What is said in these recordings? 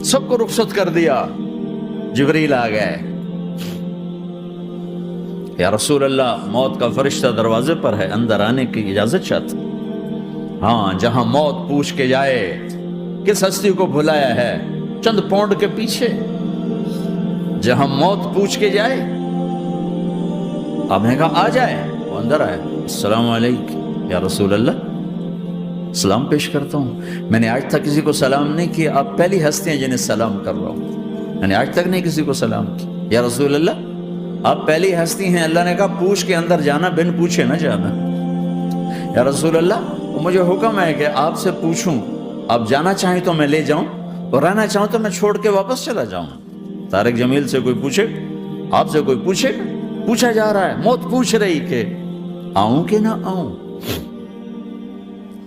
سب کو رخصت کر دیا. جبریل آ گئے. یا رسول اللہ موت کا فرشتہ دروازے پر ہے, اندر آنے کی اجازت چاہتا. ہاں, جہاں موت پوچھ کے جائے کس ہستی کو بھلایا ہے چند پونڈ کے پیچھے, جہاں موت پوچھ کے جائے. آپ نے کہا آ جائے, وہ اندر آئے. السلام علیکم یا رسول اللہ, سلام پیش کرتا ہوں. میں نے آج تک کسی کو سلام نہیں کیا, آپ پہلی ہستی ہیں جنہیں سلام کر رہا ہوں. میں نے آج تک نہیں کسی کو سلام کیا. یا رسول اللہ آپ پہلی ہستی ہیں. اللہ نے کہا پوچھ کے اندر جانا, بن پوچھے نہ جانا. یا رسول اللہ مجھے حکم ہے کہ آپ سے پوچھوں, آپ جانا چاہیں تو میں لے جاؤں, اور رہنا چاہوں تو میں چھوڑ کے واپس چلا جاؤں. طارق جمیل سے کوئی پوچھے, آپ سے کوئی پوچھے, پوچھا جا رہا ہے, موت پوچھ رہی کہ آؤں کہ نہ آؤں.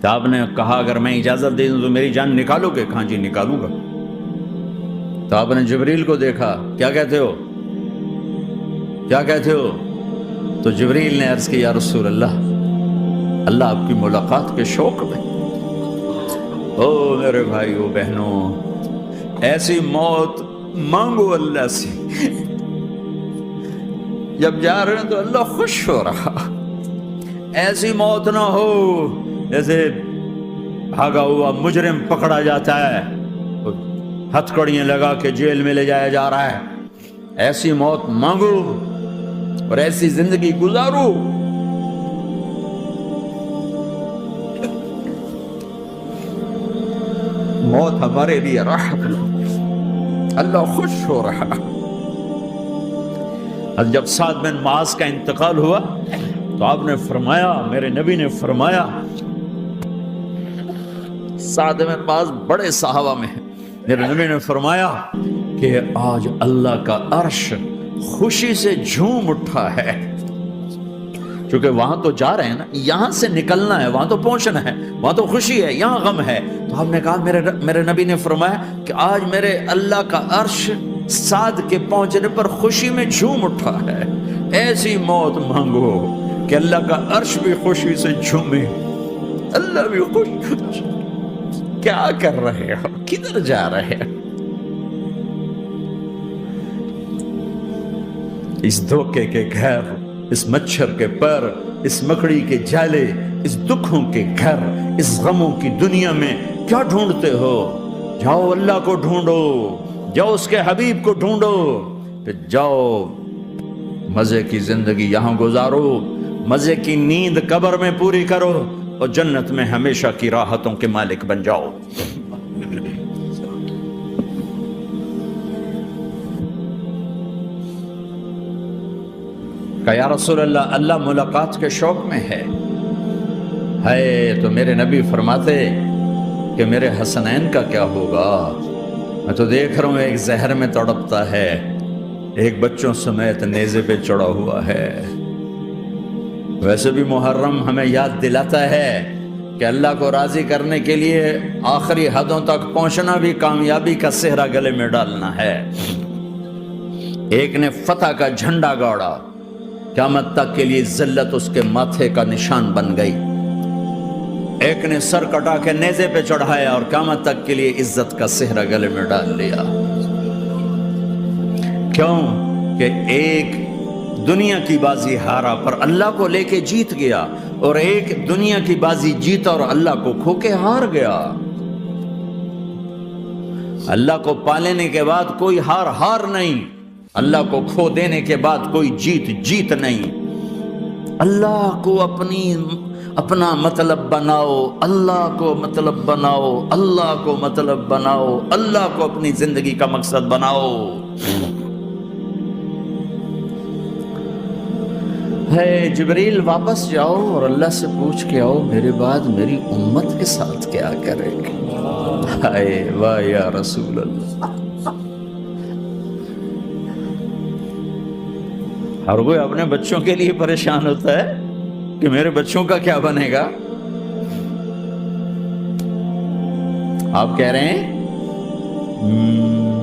تو آپ نے کہا اگر میں اجازت دے دوں تو میری جان نکالو گے؟ کہاں جی نکالوں گا. تو آپ نے جبریل کو دیکھا, کیا کہتے ہو, کیا کہتے ہو؟ تو جبریل نے عرض کی یا رسول اللہ اللہ آپ کی ملاقات کے شوق میں. او میرے بھائیو بہنوں, ایسی موت مانگو اللہ سے. جب جا رہے ہیں تو اللہ خوش ہو رہا. ایسی موت نہ ہو جیسے بھاگا ہوا مجرم پکڑا جاتا ہے, ہتھکڑیاں لگا کے جیل میں لے جایا جا رہا ہے. ایسی موت مانگو اور ایسی زندگی گزارو. موت ہمارے لیے راحت, اللہ خوش ہو رہا. جب سعد بن معاذ کا انتقال ہوا تو آپ نے فرمایا, میرے نبی نے فرمایا, سعد بن معاذ بڑے صحابہ میں ہیں, میرے نبی نے فرمایا کہ آج اللہ کا عرش خوشی سے جھوم اٹھا ہے. چونکہ وہاں تو جا رہے ہیں نا, یہاں سے نکلنا ہے, وہاں تو پہنچنا ہے, وہاں تو خوشی ہے, یہاں غم ہے. تو ہم نے کہا میرے نبی نے فرمایا کہ آج میرے اللہ کا عرش سعد کے پہنچنے پر خوشی میں جھوم اٹھا ہے. ایسی موت مانگو کہ اللہ کا عرش بھی خوشی سے جھومے, اللہ بھی خوش. کیا کر رہے ہو, کدھر جا رہے ہو؟ اس دھوکے کے گھر, اس مچھر کے پر, اس مکڑی کے جالے, اس دکھوں کے گھر, اس غموں کی دنیا میں کیا ڈھونڈتے ہو؟ جاؤ اللہ کو ڈھونڈو, جاؤ اس کے حبیب کو ڈھونڈو, پھر جاؤ مزے کی زندگی یہاں گزارو, مزے کی نیند قبر میں پوری کرو, اور جنت میں ہمیشہ کی راحتوں کے مالک بن جاؤ. کہ یا رسول اللہ اللہ ملاقات کے شوق میں ہے. تو میرے نبی فرماتے کہ میرے حسنین کا کیا ہوگا؟ میں تو دیکھ رہا ہوں ایک زہر میں تڑپتا ہے, ایک بچوں سمیت نیزے پہ چڑھا ہوا ہے. ویسے بھی محرم ہمیں یاد دلاتا ہے کہ اللہ کو راضی کرنے کے لیے آخری حدوں تک پہنچنا بھی کامیابی کا صحرا گلے میں ڈالنا ہے. ایک نے فتح کا جھنڈا گاڑا, قیامت تک کے لیے ذلت اس کے ماتھے کا نشان بن گئی. ایک نے سر کٹا کے نیزے پہ چڑھایا اور قیامت تک کے لیے عزت کا صحرا گلے میں ڈال لیا. کیوں کہ ایک دنیا کی بازی ہارا پر اللہ کو لے کے جیت گیا, اور ایک دنیا کی بازی جیتا اور اللہ کو کھو کے ہار گیا. اللہ کو پا لینے کے بعد کوئی ہار نہیں, اللہ کو کھو دینے کے بعد کوئی جیت نہیں. اللہ کو اپنا مطلب بناؤ, اللہ کو مطلب بناؤ, اللہ کو مطلب بناؤ, اللہ کو اپنی زندگی کا مقصد بناؤ. جبریل واپس جاؤ اور اللہ سے پوچھ کے آؤ میرے بعد میری امت کے ساتھ کیا کرے گے. واہ یا رسول اللہ. ہر کوئی اپنے بچوں کے لیے پریشان ہوتا ہے کہ میرے بچوں کا کیا بنے گا. آپ کہہ رہے ہیں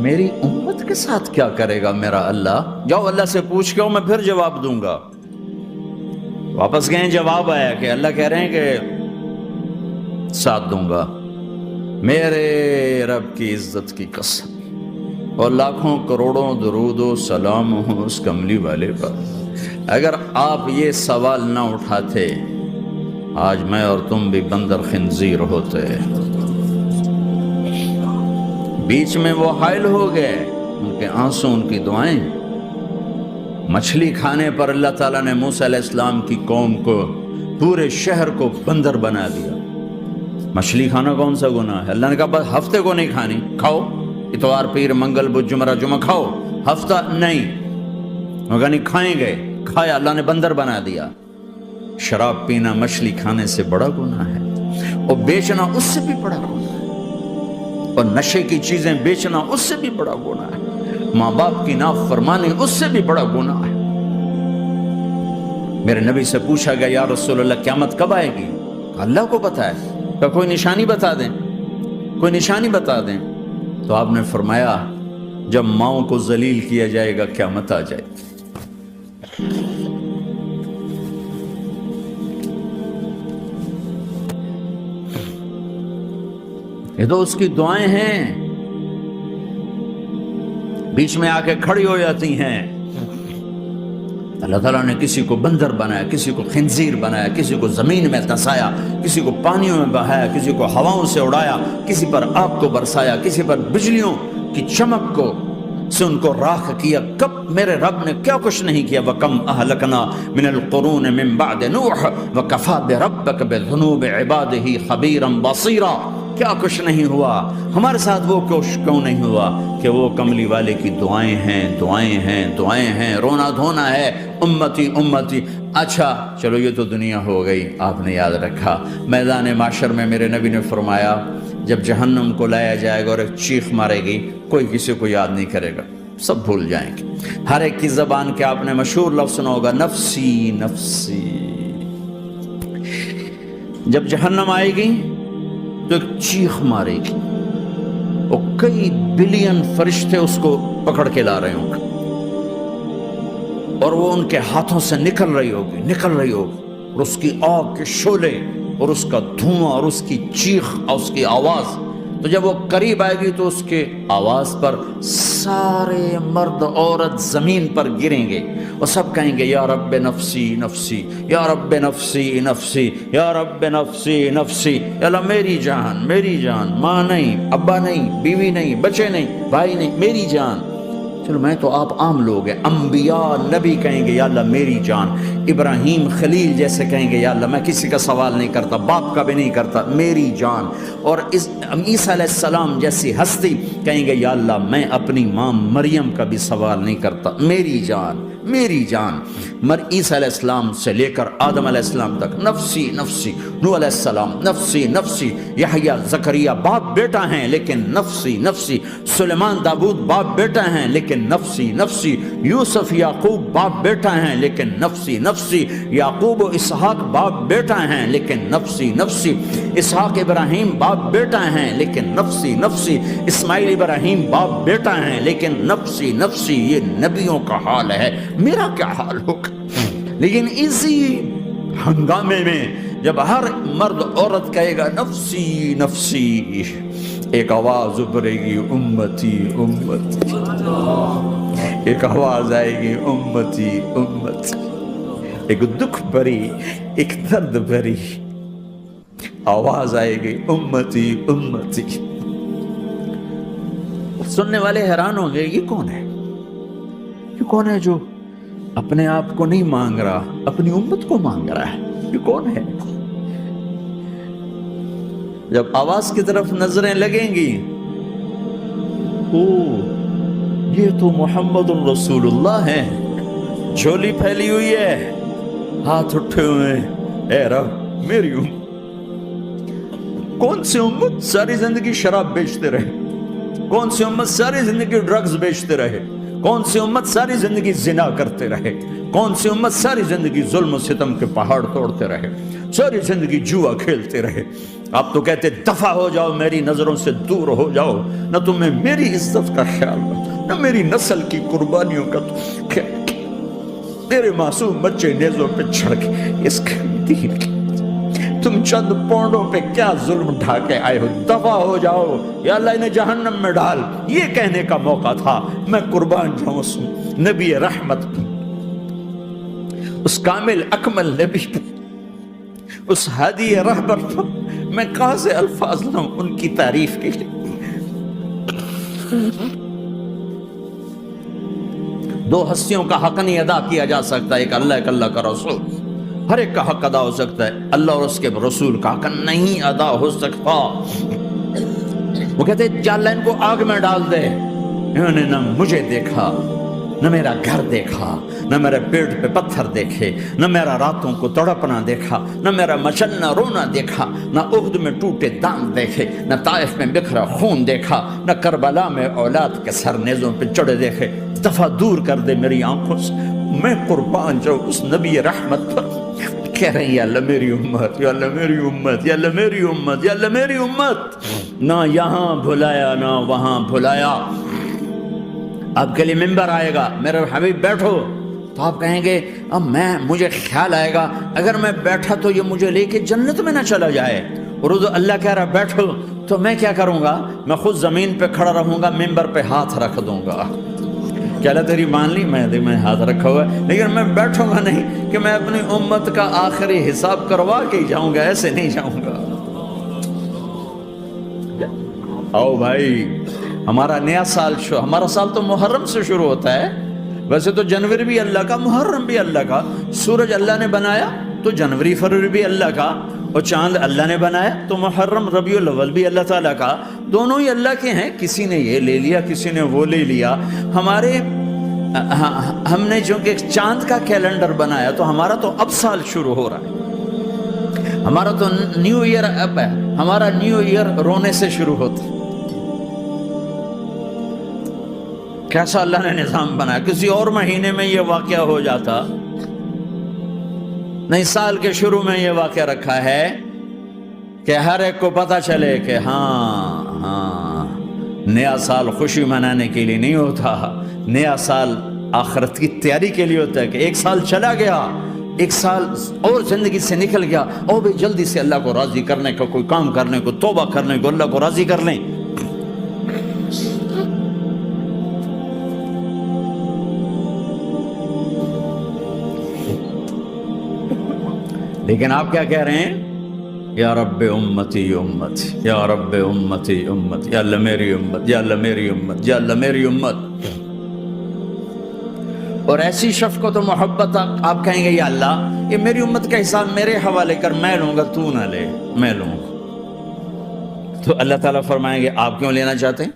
میری امت کے ساتھ کیا کرے گا میرا اللہ. جاؤ اللہ سے پوچھ کے آؤ, میں پھر جواب دوں گا. واپس گئے, جواب آیا کہ اللہ کہہ رہے ہیں کہ ساتھ دوں گا. میرے رب کی عزت کی قسم, اور لاکھوں کروڑوں درود و سلام ہوں اس کملی والے پر۔ اگر آپ یہ سوال نہ اٹھاتے آج میں اور تم بھی بندر خنزیر ہوتے۔ بیچ میں وہ حائل ہو گئے، ان کے آنسو، ان کی دعائیں۔ مچھلی کھانے پر اللہ تعالیٰ نے موسیٰ علیہ السلام کی قوم کو، پورے شہر کو بندر بنا دیا۔ مچھلی کھانا کون سا گناہ ہے؟ اللہ نے کہا بس ہفتے کو نہیں کھانی، کھاؤ اتوار پیر منگل بدھ جمعہ جمعہ کھاؤ، ہفتہ نہیں۔ مگر نہیں کھائیں گے، کھایا، اللہ نے بندر بنا دیا۔ شراب پینا مچھلی کھانے سے بڑا گناہ ہے، اور بیچنا اس سے بھی بڑا گناہ ہے، اور نشے کی چیزیں بیچنا اس سے بھی بڑا گناہ ہے، ماں باپ کی نافرمانی اس سے بھی بڑا گناہ ہے۔ میرے نبی سے پوچھا گیا یا رسول اللہ قیامت کب آئے گی؟ اللہ کو پتہ ہے، کہ کوئی نشانی بتا دیں، کوئی نشانی بتا دیں۔ تو آپ نے فرمایا جب ماؤں کو ذلیل کیا جائے گا قیامت آ جائے گی۔ یہ تو اس کی دعائیں ہیں، بیچ میں آ کے کھڑی ہو جاتی ہیں۔ اللہ تعالیٰ نے کسی کو بندر بنایا، کسی کو خنزیر بنایا، کسی کو زمین میں دھسایا، کسی کو پانیوں میں بہایا، کسی کو ہواؤں سے اڑایا، کسی پر آگ کو برسایا، کسی پر بجلیوں کی چمک کو سے ان کو راکھ کیا۔ کب میرے رب نے کیا کچھ نہیں کیا۔ وَكَمْ أَهْلَكْنَا مِنَ الْقُرُونِ مِنْ بَعْدِ نُوحٍ وَكَفَى بِرَبِّكَ بِذُنُوبِ عِبَادِهِ خَبِيرًا بَصِيرًا۔ کیا کچھ نہیں ہوا، ہمارے ساتھ وہ کچھ کیوں نہیں ہوا کہ وہ کملی والے کی دعائیں ہیں، دعائیں ہیں، دعائیں ہیں، رونا دھونا ہے، امتی امتی۔ اچھا چلو یہ تو دنیا ہو گئی، آپ نے یاد رکھا۔ میدان معاشر میں میرے نبی نے فرمایا جب جہنم کو لایا جائے گا اور ایک چیخ مارے گی، کوئی کسی کو یاد نہیں کرے گا، سب بھول جائیں گے۔ ہر ایک کی زبان کے آپ نے مشہور لفظ سنا ہوگا نفسی نفسی۔ جب جہنم آئے گی تو ایک چیخ مارے گی، اور کئی بلین فرشتے اس کو پکڑ کے لا رہے ہوں گے، اور وہ ان کے ہاتھوں سے نکل رہی ہوگی، اور اس کی آگ کے شعلے اور اس کا دھواں اور اس کی چیخ اور اس کی آواز۔ تو جب وہ قریب آئے گی تو اس کے آواز پر سارے مرد عورت زمین پر گریں گے، اور سب کہیں گے یا رب نفسی نفسی، یا رب نفسی نفسی، یا رب نفسی نفسی۔ یا اللہ میری جان، میری جان، ماں نہیں، ابا نہیں، بیوی نہیں، بچے نہیں، بھائی نہیں، میری جان۔ چلو میں تو آپ عام لوگ ہیں، انبیاء نبی کہیں گے یا اللہ میری جان، ابراہیم خلیل جیسے کہیں گے یا اللہ میں کسی کا سوال نہیں کرتا، باپ کا بھی نہیں کرتا، میری جان۔ اور عیسیٰ علیہ السلام جیسی ہستی کہیں گے یا اللہ میں اپنی ماں مریم کا بھی سوال نہیں کرتا، میری جان، میری جان۔ عیسیٰ علیہ السلام سے لے کر آدم علیہ السلام تک نفسی نفسی، نوح علیہ السلام نفسی نفسی، یحییٰ زکریا باپ بیٹا ہیں لیکن نفسی نفسی، سلیمان داؤد باپ بیٹا ہیں لیکن نفسی نفسی، یوسف یعقوب باپ بیٹا ہیں لیکن نفسی نفسی، یعقوب و اسحاق باپ بیٹا ہیں لیکن نفسی نفسی، اسحاق ابراہیم باپ بیٹا ہیں لیکن نفسی نفسی، اسماعیل ابراہیم باپ بیٹا ہیں لیکن نفسی نفسی۔ یہ نبیوں کا حال ہے، میرا کیا حال ہوگا؟ لیکن اسی ہنگامے میں جب ہر مرد عورت کہے گا نفسی نفسی، ایک آواز ابھرے گی امتی امتی، ایک آواز آئے گی امتی امتی، ایک دکھ بھری، ایک درد بھری آواز آئے گی امتی امتی۔ سننے والے حیران ہوں گے یہ کون ہے، یہ کون ہے جو اپنے آپ کو نہیں مانگ رہا، اپنی امت کو مانگ رہا ہے، یہ کون ہے؟ جب آواز کی طرف نظریں لگیں گی، یہ تو محمد الرسول اللہ ہے، جھولی پھیلی ہوئی ہے، ہاتھ اٹھے ہوئے، اے رب میری امت۔ کون سی امت ساری زندگی شراب بیچتے رہے، کون سی امت ساری زندگی ڈرگز بیچتے رہے، کون سی امت ساری زندگی زنا کرتے رہے، کون سی امت ساری زندگی ظلم و ستم کے پہاڑ توڑتے رہے، ساری زندگی جوا کھیلتے رہے۔ آپ تو کہتے دفع ہو جاؤ، میری نظروں سے دور ہو جاؤ، نہ تمہیں میری عزت کا خیال نہ میری نسل کی قربانیوں کا خیال، تیرے معصوم بچے نیزوں پہ چڑھ کے اس دین کی تم چند پونڈوں پہ کیا ظلم ڈھا کے آئے ہو، دفع ہو جاؤ، یا اللہ انہیں جہنم میں ڈال، یہ کہنے کا موقع تھا۔ میں قربان جاؤں اس نبی رحمت پر، اس کامل اکمل نبی پر، اس ہادی رہبر پر میں کہاں سے الفاظ لاؤں ان کی تعریف کے لیے۔ دو ہستیوں کا حق نہیں ادا کیا جا سکتا، ایک اللہ، ایک اللہ کا رسول۔ ہر ایک کا حق ادا ہو سکتا ہے، اللہ اور اس کے رسول کا حق نہیں ادا ہو سکتا۔ وہ کہتے ہیں یا اللہ ان کو آگ میں ڈال دے۔ انہوں نے نہ مجھے دیکھا، نہ میرا گھر دیکھا، نہ میرے پیٹ پہ پتھر دیکھے، نہ میرا راتوں کو تڑپنا دیکھا، نہ میرا مچلنا رونا دیکھا، نہ احد میں ٹوٹے دانت دیکھے، نہ طائف میں بکھرا خون دیکھا، نہ کربلا میں اولاد کے سر نیزوں پہ چڑھے دیکھے۔ دفعہ دور کر دے میری آنکھوں سے، میں قربان جاؤں اس نبی رحمت پر۔ کہہ رہے ہیں یا اللہ میری امت، یا اللہ میری امت، یا اللہ میری امت، یا اللہ میری امت۔ نہ یہاں بھلایا نہ وہاں بھلایا۔ آپ کے لیے ممبر آئے گا، میرے حبیب بیٹھو، تو آپ کہیں گے اب مجھے خیال آئے گا اگر میں بیٹھا تو یہ مجھے لے کے جنت میں نہ چلا جائے، اور اللہ کہہ رہا بیٹھو تو میں کیا کروں گا؟ میں خود زمین پہ کھڑا رہوں گا، ممبر پہ ہاتھ رکھ دوں گا۔ کہ اللہ تیری مان لی، میں ہاتھ رکھا ہوا ہے، لیکن میں بیٹھوں گا نہیں کہ میں اپنی امت کا آخری حساب کروا کے ہی جاؤں گا، ایسے نہیں جاؤں گا۔ آؤ بھائی، ہمارا نیا سال ہمارا سال تو محرم سے شروع ہوتا ہے۔ ویسے تو جنوری بھی اللہ کا، محرم بھی اللہ کا، سورج اللہ نے بنایا تو جنوری فروری بھی اللہ کا، اور چاند اللہ نے بنایا تو محرم ربیع الاول بھی اللہ تعالیٰ کا، دونوں ہی اللہ کے ہیں۔ کسی نے یہ لے لیا، کسی نے وہ لے لیا۔ ہم نے چونکہ چاند کا کیلنڈر بنایا تو ہمارا تو اب سال شروع ہو رہا ہے، ہمارا تو نیو ایئر اب ہے، ہمارا نیو ایئر رونے سے شروع ہوتا ہے۔ کیسا اللہ نے نظام بنایا، کسی اور مہینے میں یہ واقعہ ہو جاتا نہیں، سال کے شروع میں یہ واقعہ رکھا ہے کہ ہر ایک کو پتہ چلے کہ ہاں نیا سال خوشی منانے کے لیے نہیں ہوتا، نیا سال آخرت کی تیاری کے لیے ہوتا ہے۔ کہ ایک سال چلا گیا، ایک سال اور زندگی سے نکل گیا، اور بھی جلدی سے اللہ کو راضی کرنے کا کوئی کام کرنے کو، توبہ کرنے کو، اللہ کو راضی کر لیں۔ لیکن آپ کیا کہہ رہے ہیں؟ یا رب امتی امتی، یا رب امتی امتی، یا اللہ میری امت، یا اللہ میری امت، یا اللہ میری امت۔ اور ایسی شفقت و محبت آپ کہیں گے یا اللہ یہ میری امت کا حساب میرے حوالے کر، میں لوں گا، تو نہ لے، میں لوں گا۔ تو اللہ تعالیٰ فرمائیں گے آپ کیوں لینا چاہتے ہیں؟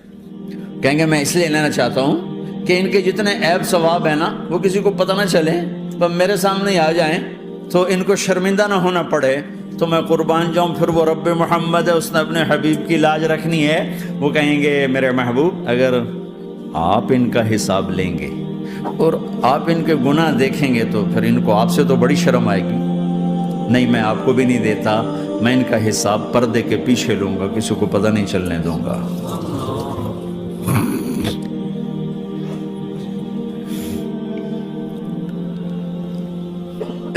کہیں گے میں اس لیے لینا چاہتا ہوں کہ ان کے جتنے عیب ثواب ہیں نا وہ کسی کو پتہ نہ چلے، تو میرے سامنے آ جائیں تو ان کو شرمندہ نہ ہونا پڑے، تو میں قربان جاؤں۔ پھر وہ رب محمد ہے، اس نے اپنے حبیب کی لاج رکھنی ہے، وہ کہیں گے میرے محبوب اگر آپ ان کا حساب لیں گے اور آپ ان کے گناہ دیکھیں گے تو پھر ان کو آپ سے تو بڑی شرم آئے گی۔ نہیں، میں آپ کو بھی نہیں دیتا، میں ان کا حساب پردے کے پیچھے لوں گا، کسی کو پتہ نہیں چلنے دوں گا۔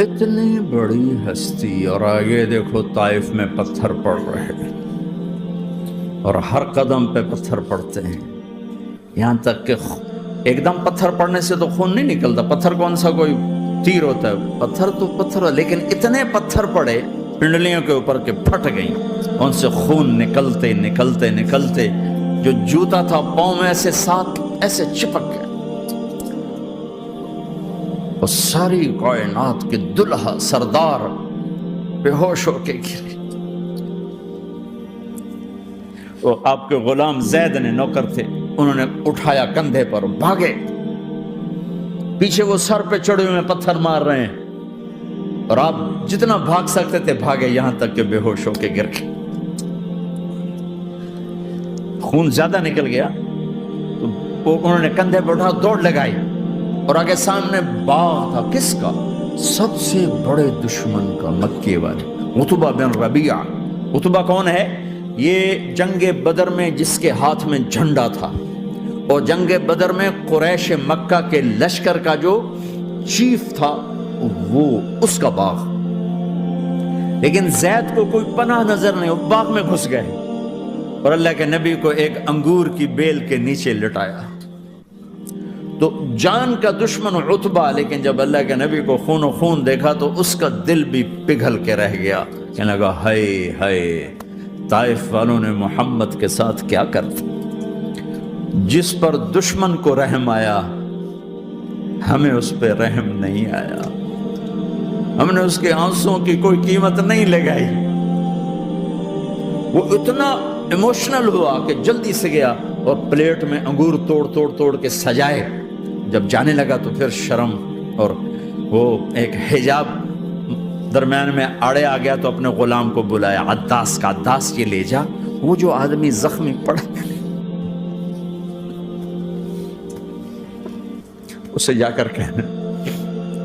اتنی بڑی ہستی، اور آگے دیکھو طائف میں پتھر پڑ رہے ہیں، اور ہر قدم پہ پتھر پڑتے ہیں، یہاں تک کہ ایک دم پتھر پڑنے سے تو خون نہیں نکلتا۔ پتھر کون سا کوئی تیر ہوتا ہے؟ پتھر تو پتھر، لیکن اتنے پتھر پڑے پنڈلیوں کے اوپر کے پھٹ گئیں، ان سے خون نکلتے نکلتے نکلتے جو جوتا تھا پاؤں میں ایسے ساتھ ایسے چپک گیا، اور ساری کائنات کے دلہا سردار بے ہوش ہو کے گرے۔ وہ آپ کے غلام زید نے نوکر تھے، انہوں نے اٹھایا کندھے پر، بھاگے، پیچھے وہ سر پہ چڑھے ہوئے پتھر مار رہے ہیں، اور آپ جتنا بھاگ سکتے تھے بھاگے، یہاں تک کہ بے ہوش ہو کے گر گئے۔ خون زیادہ نکل گیا تو انہوں نے کندھے پہ اٹھا دوڑ لگائی، اور آگے سامنے باغ تھا، کس کا؟ سب سے بڑے دشمن کا، مکے والے عتبہ بن ربیعہ۔ عتبہ کون ہے؟ یہ جنگ بدر میں جس کے ہاتھ میں جھنڈا تھا، اور جنگ بدر میں قریش مکہ کے لشکر کا جو چیف تھا وہ اس کا باغ۔ لیکن زید کو کوئی پناہ نظر نہیں، وہ باغ میں گھس گئے اور اللہ کے نبی کو ایک انگور کی بیل کے نیچے لٹایا. تو جان کا دشمن عتبہ، لیکن جب اللہ کے نبی کو خون و خون دیکھا تو اس کا دل بھی پگھل کے رہ گیا. کہنے لگا ہائے ہائے، طائف والوں نے محمد کے ساتھ کیا کر دیا. جس پر دشمن کو رحم آیا ہمیں اس پہ رحم نہیں آیا، ہم نے اس کے آنسوں کی کوئی قیمت نہیں لگائی. وہ اتنا ایموشنل ہوا کہ جلدی سے گیا اور پلیٹ میں انگور توڑ کے سجائے. جب جانے لگا تو پھر شرم اور وہ ایک حجاب درمیان میں آڑے آ گیا تو اپنے غلام کو بلایا، عداس کا، عداس یہ لے جا وہ جو آدمی زخمی پڑا اسے جا کر کہنا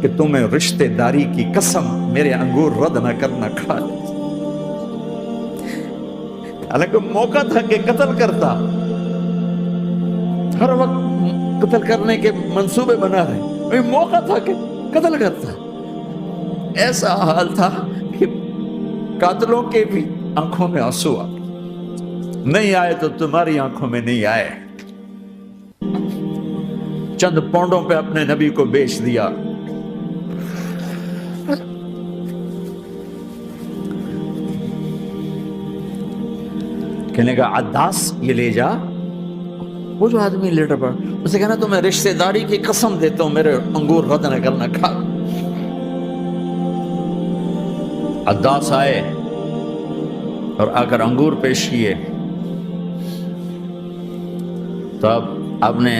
کہ تمہیں رشتے داری کی قسم میرے انگور رد نہ کرنا کھا لے. حالانکہ موقع تھا کہ قتل کرتا، ہر وقت قتل کرنے کے منصوبے بنا رہے، موقع تھا کہ قتل کرتا. ایسا حال تھا کہ قاتلوں کے بھی آنکھوں میں آنسو آ نہیں آئے تو تمہاری آنکھوں میں نہیں آئے. چند پونڈوں پہ اپنے نبی کو بیچ دیا. کہنے کا عداس یہ لے جا، وہ جو آدمی لیٹر پڑا اسے کہنا تو میں رشتہ داری کی قسم دیتا ہوں میرے انگور رد نہ کرنا کھا. عداس آئے اور آ کر انگور پیش کیے تو اب آپ نے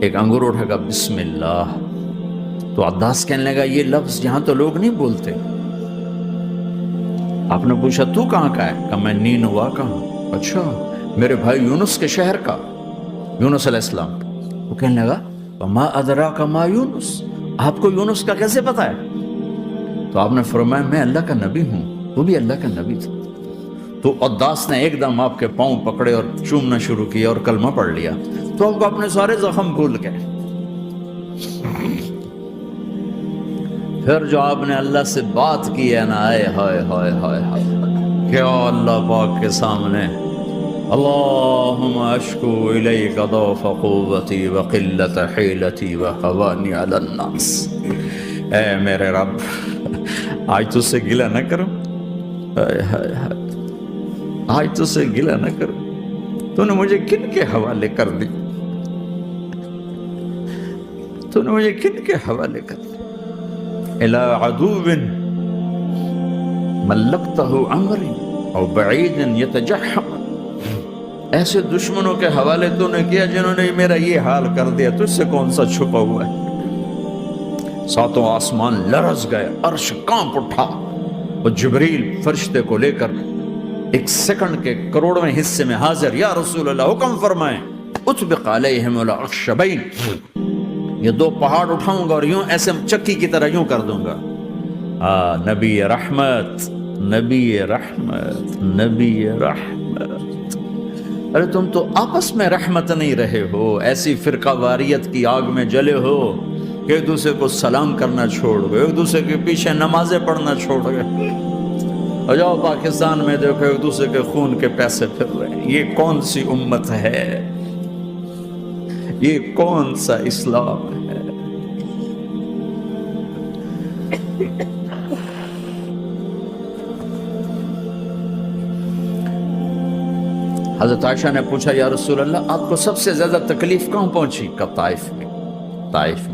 ایک انگور اٹھا کر بسم اللہ. تو عداس کہنے لگا یہ لفظ یہاں تو لوگ نہیں بولتے. آپ نے پوچھا تو کہاں کا ہے؟ کہ میں نینوا کا ہوں. اچھا، میرے بھائی یونس کے شہر کا، یونس علیہ السلام. وہ کہنے لگا وما ادراک ما یونس، آپ کو یونس کا کیسے پتا ہے؟ تو آپ نے فرمایا میں اللہ کا نبی ہوں، وہ بھی اللہ کا نبی تھا. تو عداس نے ایک دم آپ کے پاؤں پکڑے اور چومنا شروع کیا اور کلمہ پڑھ لیا. تو آپ کو اپنے سارے زخم بھول گئے. پھر جو آپ نے اللہ سے بات کی ہے نا، آئے ہائے ہائے ہائے ہائے، کیا اللہ پاک کے سامنے اللہم اشکو الیک ضعف قوتی وقلت حیلتی وہوانی علی الناس. اے میرے رب، آج تو سے گلہ نہ کروں، آج تو سے گلہ نہ کروں. تو نے مجھے کن کے حوالے کر دی، تو نے مجھے کن کے حوالے کر دی. الى عدو ملکتہ عمری او بعید یتجحم، ایسے دشمنوں کے حوالے تو نے کیا جنہوں نے میرا یہ حال کر دیا، تجھ سے کون سا چھپا ہوا ہے. ساتوں آسمان لرز گئے، عرش کانپ اٹھا اور جبریل فرشتے کو لے کر ایک سیکنڈ کے کروڑویں حصے میں حاضر. یا رسول اللہ حکم فرمائیں اطبق علیہم الاخشبین، یہ دو پہاڑ اٹھاؤں گا اور یوں ایسے چکی کی طرح یوں کر دوں گا. نبی رحمت، نبی رحمت، نبی رحمت. ارے تم تو آپس میں رحمت نہیں رہے ہو، ایسی فرقہ واریت کی آگ میں جلے ہو کہ ایک دوسرے کو سلام کرنا چھوڑ گئے، ایک دوسرے کے پیچھے نمازیں پڑھنا چھوڑ گئے. اور جاؤ پاکستان میں دیکھو ایک دوسرے کے خون کے پیسے پھر رہے ہیں. یہ کون سی امت ہے؟ یہ کون سا اسلام ہے؟ حضرت عائشہ نے پوچھا یا رسول اللہ آپ کو سب سے زیادہ تکلیف کہاں پہنچی؟ کب؟ طائف میں. طائف میں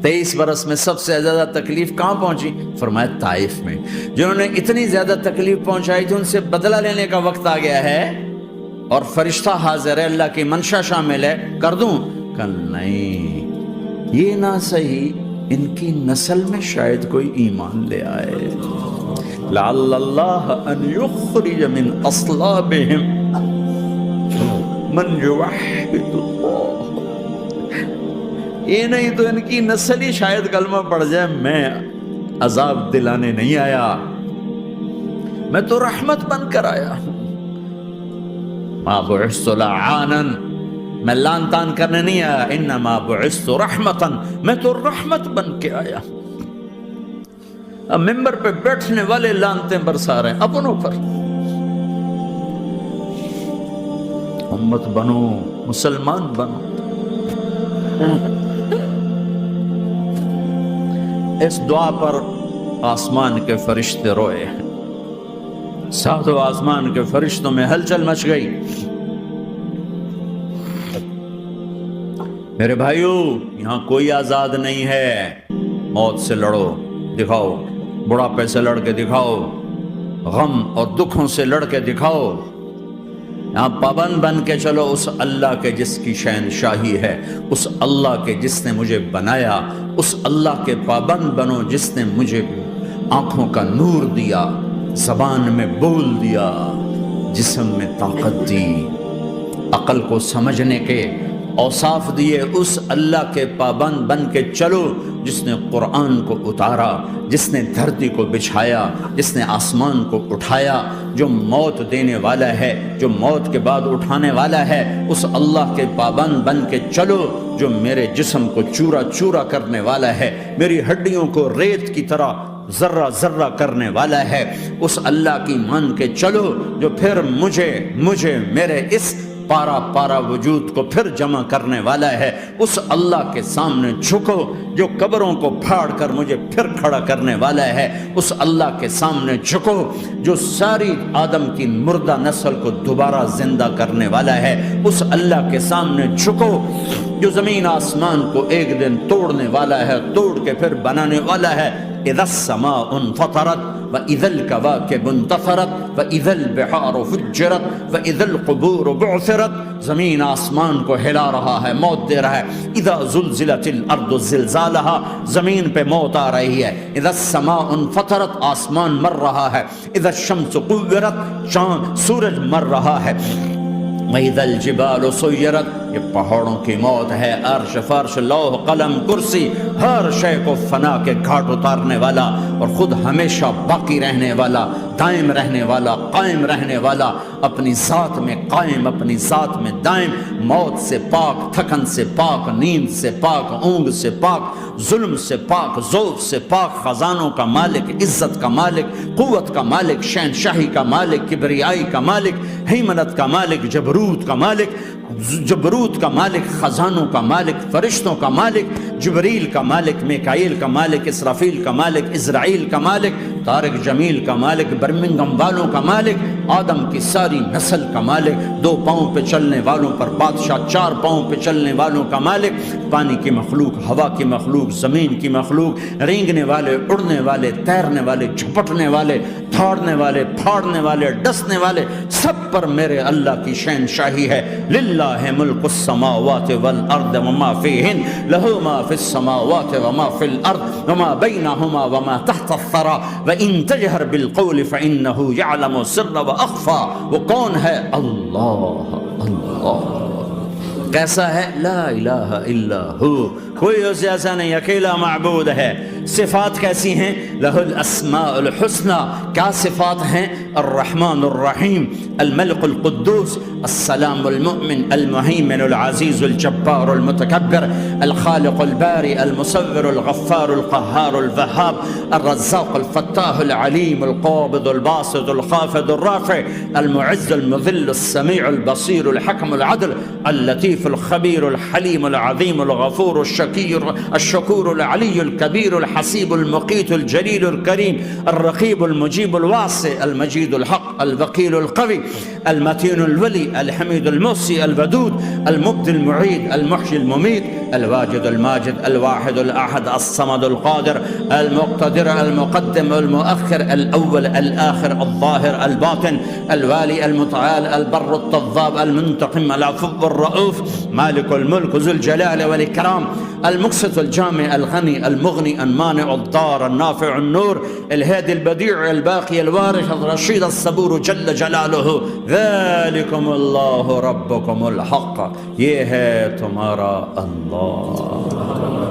23 برس میں سب سے زیادہ تکلیف کہاں پہنچی؟ فرمایا طائف میں. جنہوں نے اتنی زیادہ تکلیف پہنچائی تھی ان سے بدلہ لینے کا وقت آ گیا ہے اور فرشتہ حاضر ہے، اللہ کی منشا شامل ہے، کر دوں؟ کہ نہیں، یہ نہ صحیح، ان کی نسل میں شاید کوئی ایمان لے آئے. لعل اللہ ان یخرج من اصلابہم من یوحد اللہ. یہ نہیں تو ان کی نسل ہی شاید کلمہ پڑھ جائے. میں عذاب دلانے نہیں آیا، میں تو رحمت بن کر آیا ہوں. ما بعثت لعانا، میں لان تان کرنے نہیں آیا. انما بعثت رحمتا، میں تو رحمت بن کے آیا. اب ممبر پہ بیٹھنے والے لانتیں برسا رہے ہیں اپنوں پر. امت بنو، مسلمان بنو. اس دعا پر آسمان کے فرشتے روئے، ساتوں آسمان کے فرشتوں میں ہلچل مچ گئی. میرے بھائیو، یہاں کوئی آزاد نہیں ہے. موت سے لڑو، دکھاؤ. بڑھاپے سے لڑ کے دکھاؤ، غم اور دکھوں سے لڑ کے دکھاؤ. یہاں پابند بن کے چلو اس اللہ کے جس کی شہنشاہی ہے، اس اللہ کے جس نے مجھے بنایا. اس اللہ کے پابند بنو جس نے مجھے آنکھوں کا نور دیا، زبان میں بول دیا، جسم میں طاقت دی، عقل کو سمجھنے کے اوصاف دیے. اس اللہ کے پابند بن کے چلو جس نے قرآن کو اتارا، جس نے دھرتی کو بچھایا، جس نے آسمان کو اٹھایا، جو موت دینے والا ہے، جو موت کے بعد اٹھانے والا ہے. اس اللہ کے پابند بن کے چلو جو میرے جسم کو چورا چورا کرنے والا ہے، میری ہڈیوں کو ریت کی طرح ذرہ ذرہ کرنے والا ہے. اس اللہ کی مان کے چلو جو پھر مجھے میرے اس پارا پارا وجود کو پھر جمع کرنے والا ہے. اس اللہ کے سامنے جھکو جو قبروں کو پھاڑ کر مجھے پھر کھڑا کرنے والا ہے. اس اللہ کے سامنے جھکو جو ساری آدم کی مردہ نسل کو دوبارہ زندہ کرنے والا ہے. اس اللہ کے سامنے جھکو جو زمین آسمان کو ایک دن توڑنے والا ہے، توڑ کے پھر بنانے والا ہے. اذا السماء انفطرت وإذا الكواكب انتثرت وإذا البحار فجرت وإذا القبور بعثرت. زمین آسمان کو ہلا رہا ہے، موت دے رہا ہے. اذا زلزلت الارض زلزالها، زمین پہ موت آ رہی ہے. اذا السماء انفطرت، آسمان مر رہا ہے. اذا الشمس قورت، چاند سورج مر رہا ہے. وَإِذَا الْجِبَالُ سُيِّرَتْ، یہ پہاڑوں کی موت ہے. عرش فرش لوح قلم کرسی، ہر شے کو فنا کے گھاٹ اتارنے والا اور خود ہمیشہ باقی رہنے والا، دائم رہنے والا، قائم رہنے والا، اپنی ذات میں قائم، اپنی ذات میں دائم. موت سے پاک، تھکن سے پاک، نیند سے پاک، اونگ سے پاک، ظلم سے پاک، ذوق سے پاک، خزانوں کا مالک، عزت کا مالک، قوت کا مالک، شہنشاہی کا مالک، کبریائی کا مالک، ہیمنت کا مالک، جبروت کا مالک، جبروت کا مالک، خزانوں کا مالک، فرشتوں کا مالک، جبریل کا مالک، میکائیل کا مالک، اسرافیل کا مالک، اسرائیل کا مالک، طارق جمیل کا مالک، برمنگم والوں کا مالک، آدم کی ساری نسل کا مالک، 2 پاؤں پہ چلنے والوں پر بادشاہ، 4 پاؤں پہ چلنے والوں کا مالک، پانی کی مخلوق، ہوا کی مخلوق، زمین کی مخلوق، رینگنے والے، اڑنے والے، تیرنے والے، جھپٹنے والے، دھاڑنے والے، پھاڑنے والے، ڈسنے والے، سب پر میرے اللہ کی شہنشاہی ہے. للہ ملک السماوات والارض وما فیہن، لہ ما فی السماوات وما فی الارض وما بینہما وما تحت الثری وان تجہر بالقول فانہ یعلم السر واخفی. وہ کون ہے؟ اللہ. اللہ کیسا ہے؟ لا الہ الا ہو، کوئی اس جیسا نہیں، اکیلا معبود ہے. صفات کیسی ہیں؟ لہ الاسماء الحسنى. کیا صفات ہیں؟ الرحمن الرحیم، الملک القدوس، السلام المؤمن، المہیمن العزیز الجبار المتکبر، الخالق الباری المصور الغفار القہار الوہاب، الرزاق الفتاح العلیم القابض الباسط الخافض الرافع، المعز المذل السمیع البصیر الحکم العدل، اللطیف الخبیر الحلیم العظیم الغفور الشکور العلی الکبیر الحسیب المقیت الجلیل الکریم، الرقیب المجیب الواسع، المجید الحق، الوکیل القوی، المتین الولی، الحمید المحصی، الودود، المبدی المعید، المحیی الممیت، الواجد الماجد، الواحد الأحد، الصمد القادر، المقتدر، المقدم، المؤخر، الأول، الآخر، الظاهر، الباطن، الوالي، المتعال، البر التضاب، المنتقم، العفو الرؤوف، مالك الملك ذو الجلال والإكرام، المقسط الجامع الغني المغني المانع الضار النافع النور، الهادي البديع الباقي الوارث الرشيد الصبور جل جلاله. ذلكم الله ربكم الحق، یہ ہے تمہارا اللہ.